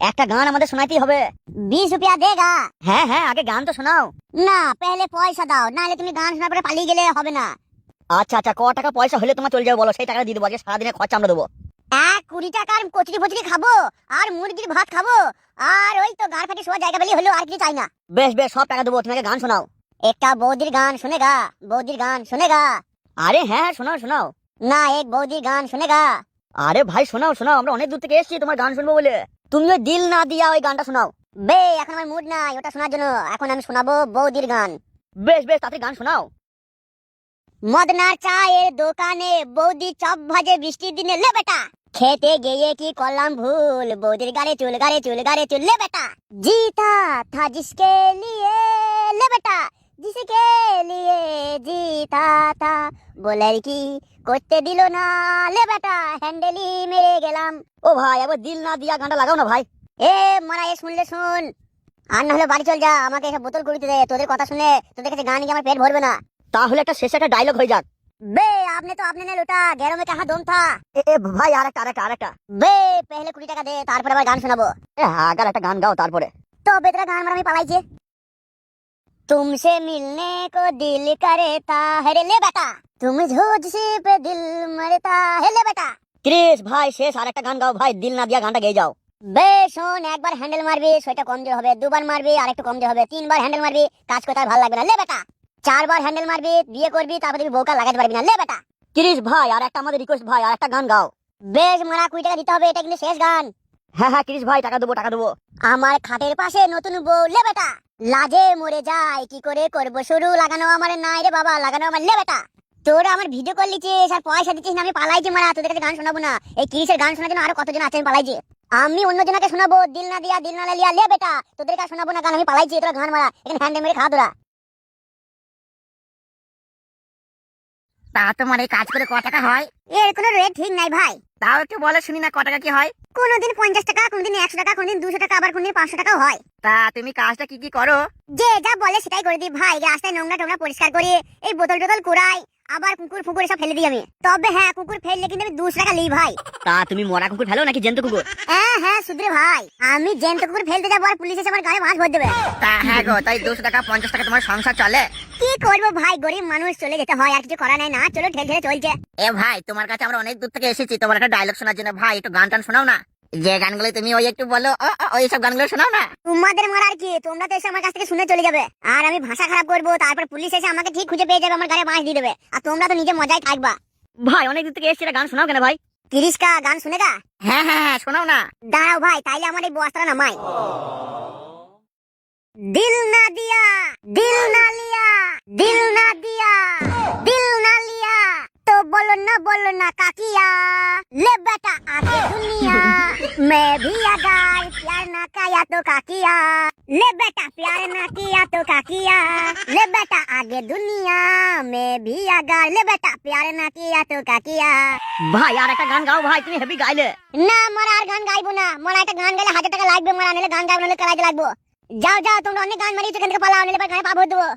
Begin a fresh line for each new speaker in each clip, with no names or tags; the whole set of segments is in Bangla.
একটা গান আমাদের শোনাতেই হবে।
20 रुपया देगा?
হ্যাঁ হ্যাঁ, আগে গান তো শোনাও।
না, পহলে পয়সা দাও, নাহলে তুমি গান শোনার পরে পালিয়ে গেলে হবে না।
আচ্ছা আচ্ছা, ক টাকা পয়সা হলে তোমার চলে যাবে বলো, সেই টাকা দিয়ে দেবো। আগে সারাদিনের খরচা আমরা দেবো।
20 টাকার কচুরি ফচুরি খাবো, আর মুরগির ভাত খাবো, আর ওই তো গাড় ফাটে শোয়া জায়গা পেলে হলো, আর কিছু চাই না।
বেশ বেশ, সব টাকা দেবো, তুমি আগে গান শোনাও।
একটা বৌদির গান শুনেগা? বৌদির গান শুনেগা?
আরে হ্যাঁ হ্যাঁ, শোনাও শোনাও।
না, এক বৌদির গান শুনেগা?
আরে ভাই শোনাও শোনাও, আমরা অনেক দূর থেকে এসেছি তোমার গান শুনবো বলে। তুমি ওই দিল না দিয়া ওই গানটা শোনাও।
বে, এখন আমার মুড নাই ওটা শোনার জন্য, এখন আমি শোনাবো বৌদির গান।
বেশ বেশ, তাড়াতাড়ি গান শোনাও।
মদনার চায়ের দোকানে বৌদি চপ ভাজে বৃষ্টির দিনে, লে বেটা খেতে গিয়ে কি করলাম ভুল, বৌদির গাড়ে চুল গাড়ে চুল গাড়ে চুল, লে বেটা जीता था जिसके लिए, ले बेटा जिसके लिए जीता था वो लड़की করতে দিল না, লে বেটা হ্যান্ডেলি মেরে গেলাম।
ও ভাই, আবার দিল না দিয়া গানটা লাগাও না ভাই।
এ মারা, এ শুনলে শুন, আর না হলে বাড়ি চল যা, আমাকে এসব বোতল কুড়িতে দে। তোদের কথা শুনে, তোদের কাছে গান গিয়ে আমার পেট ভরবে না।
তাহলে একটা শেষে একটা ডায়লগ হয়ে যাক।
बे आपने तो आपने ने लूटा, गैरों में कहाँ दम था।
এ ভাই, আরেকটা আরেকটা আরেকটা।
बे पहले 20 টাকা দে, তারপরে আবার গান শোনাবো।
আগার একটা গান গাও তারপরে।
তো বেতরা গান মারা আমি পালাইছে। तुमसे मिलने को दिल करता है रे, ले बेटा तुम मुझसे पे दिल मरता है, ले बेटा।
ক্রিস ভাই, শেষ আরেকটা গান গাও ভাই, দিল না দিয়া গানটা গেয়ে যাও।
বে শোন, একবার হ্যান্ডেল মারবি সেটা কমজোর হবে, দুবার মারবি আর একটু কমজোর হবে, তিনবার হ্যান্ডেল মারবি কাজ করতে আর ভালো লাগবে না, লে বেটা। চারবার হ্যান্ডেল মারবি, বিয়ে করবি, তারপরে তুই বউকা লাগাতে পারবি না, লে বেটা।
ক্রিস ভাই, আর একটা আমাদের রিকোয়েস্ট ভাই, আর একটা গান গাও।
বেশ মারা, 20 টাকা দিতে হবে, এটা কিন্তু শেষ গান।
হ্যাঁ হ্যাঁ ক্রিস ভাই, টাকা দেবো টাকা দেবো।
আমার খাটের পাশে নতুন বউ, লে বেটা লাজে মরে যায়, কি করে করবো শুরু, লাগানো আমার নাই রে বাবা, লাগানো আমার, লে বেটা। তোরা আমার ভিডিও কল লিছিস আর পয়সা দিচ্ছিস না, আমি পালাইছি মারা, তোদের কাছে গান শোনাবো না। এই ক্রিসের গান শোনার জন্য আরো কতজন আছে, আমি পালাইছি। আমি অন্য জনকে শোনাবো, দিল না দিয়া দিল না লিয়া, লে বেটা তোদের কাছে শোনাবো না গান, আমি পালাইছি। তোরা গান মারা, এখানে হ্যান্ডেল মেরে খা তোরা।
তা তোমার এই কাজ করে ক টাকা হয়?
এর কোনো রেট ঠিক নাই ভাই।
তাও একটু বলো শুনি না, ক টাকা কি হয়?
কোনদিন 50 টাকা, কোনদিন 100 টাকা, কোনদিন 200 টাকা, আবার কোনদিন 500 টাকাও হয়।
তা তুমি কাজটা কি কি করো?
যে যা বলে সেটাই করে দিই ভাই। রাস্তায় নোংরা টোংরা পরিষ্কার করি, এই বোতল টোতল কুড়াই, আবার কুকুর ফুকুর সব ফেলে দিই আমি। তবে হ্যাঁ, কুকুর ফেললে কিন্তু আমি 200 টাকা লিই ভাই।
তা তুমি মরা কুকুর ফেলো নাকি জ্যান্ত কুকুর?
হ্যাঁ হ্যাঁ সুধরে ভাই, আমি জ্যান্ত কুকুর ফেলতে যাবো আর পুলিশ এসে আমার গায়ে মাছ ভর দেবে।
তা হ্যাঁ গো, তাই 200 টাকা 50 টাকা তোমার সংসার চলে?
কি করবো ভাই, গরিব মানুষ, চলে যেতে হয়, আর কিছু করা নাই না, চলো ঠেলে ঠেলে চলছে।
এ ভাই, তোমার কাছে আমরা অনেক দূর থেকে এসেছি, তোমার একটা ডায়লগ শোনার জন্য। ভাই একটু গান টান শোনাও না, যে গানগুলো তুমি ওই একটু বলো, ওই সব গানগুলো শোনাও না।
তোমাদের মারার কি, তোমরা তো এসে আমার কাছ থেকে শুনে চলে যাবে, আর আমি ভাষা খারাপ করবো, তারপর পুলিশ এসে আমাকে ঠিক খুঁজে পেয়ে যাবে, আমার গায়ে মাছ দিয়ে দেবে, আর তোমরা তো নিজে মজায় থাকবা।
ভাই অনেক দূর থেকে এসেছি, একটা গান শোনাও কেন ভাই?
30 কা গান শুনেগা?
হ্যাঁ হ্যাঁ হ্যাঁ, শোনাও না।
দাঁড়াও ভাই, তাইলে আমার এই বস্তাটা নামাই। दिल ना दिया दिल ना लिया, दिल ना दिया दिल ना लिया, तो बोलो ना काकिया, ले बेटा आगे दुनिया, मैं भी अगर प्यार ना किया तो काकिया, ले बेटा प्यार ना किया तो काकिया, ले बेटा आगे दुनिया, मैं भी अगर, ले बेटा प्यार ना किया तो काकिया।
ভাই আর একটা গান গাও ভাই, তুমি হেভি গাইলে।
না মারা, আর গান গাইবো না মারা, একটা গান গাইলে 1000 টাকা লাগবে মারা, নিলে গান গাইবো নাহলে কালাইতে লাগবো। যাও যাও, তোমরা অনেক গান মারিয়েছো, এখান থেকে পালাও, নিলে গায়ে পা ভর দেবো।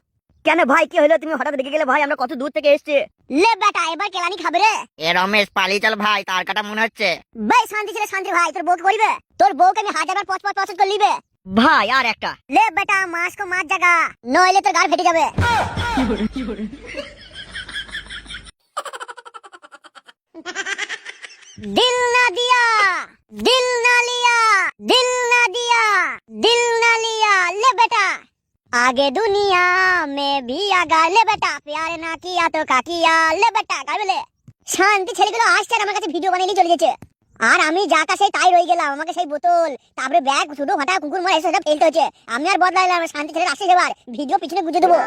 কেন ভাই, কি হলো? তুমি হঠাৎ রেগে গেলে ভাই, আমরা কত দূর থেকে এসেছি।
লে বেটা এবার কেলানি খাবে রে।
এ রমেশ, পালিয়ে চল ভাই, তার কাটা মনে হচ্ছে।
ভাই শান্তি ছেলে শান্তি ভাই, তোর বউকে করিবে, তোর বউকে আমি 1000 বার পছপছ করে লিবে।
ভাই আর একটা।
লে বেটা মাছ কো মাছ জাগা, নইলে তোর গাল ফেটে যাবে। दिल ना दिया दिल ना लिया, दिल ना दिया दिल ना लिया, ले बेटा आगे दुनिया में भी आगा, ले बेटा प्यार ना किया तो काकिया, ले बेटा গাইবে। শান্তি ছেলেগুলো আসছে আর আমার কাছে ভিডিও বানিয়ে নিয়ে চলে গেছে, আর আমি যা কা সেই তাই রয়ে গেলাম। আমাকে সেই বোতল, তারপরে ব্যাগ, ছোট ফাটা কুকুর মারা এসব ফেলতে হচ্ছে। আমি আর বদলাইলাম, শান্তি ছেলে আসছে, এবার ভিডিও পিছনে গুজে দেবো।